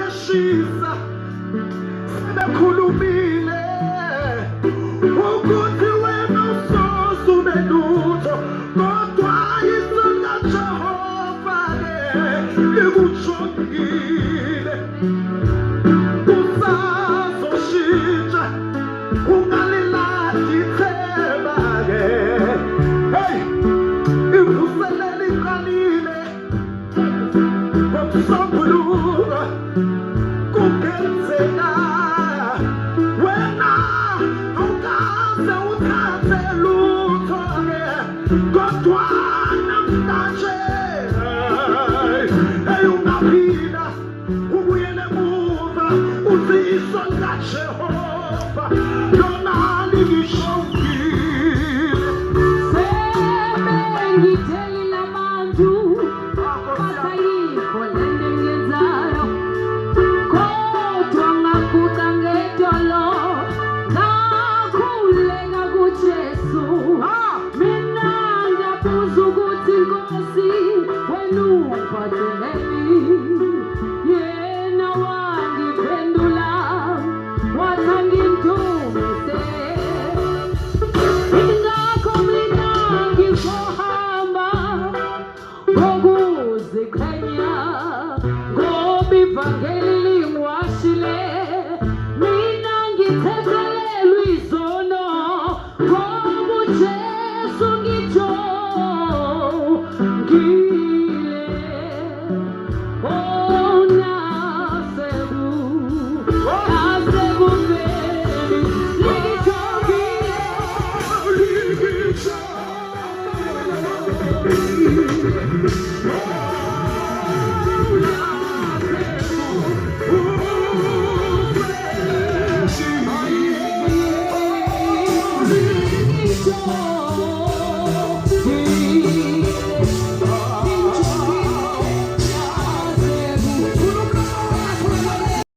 sebeshisa sebekhulumile ukuthi wena usoze ube lutho kodwa izwi likaJehova-ke likujongile usazoshintsha ungalilahli ithemba-ke hey ivuselelo iqalile ngokusombuluka kungenzeka wena awukaze uthathe lutho-ke kodwa namhlanje ungaphinda ubuyele emuva uthi iso likaJehova lona lingishongile sebengithelile abantu basayikho lento engiyenzayo kodwa ngaguqa ngedolo ngakhuleka kuJesu mina ngabuza ukuthi Nkosi wena uphatheleni yena wangiphendula wathi angimthumise ingakho mina ngizohamba ngokuziqhenya ngoba ivangeli lingiwashile mina ngithethelelwe izono ngoba uJesu ngijongile oh nasekuveni Ligijongile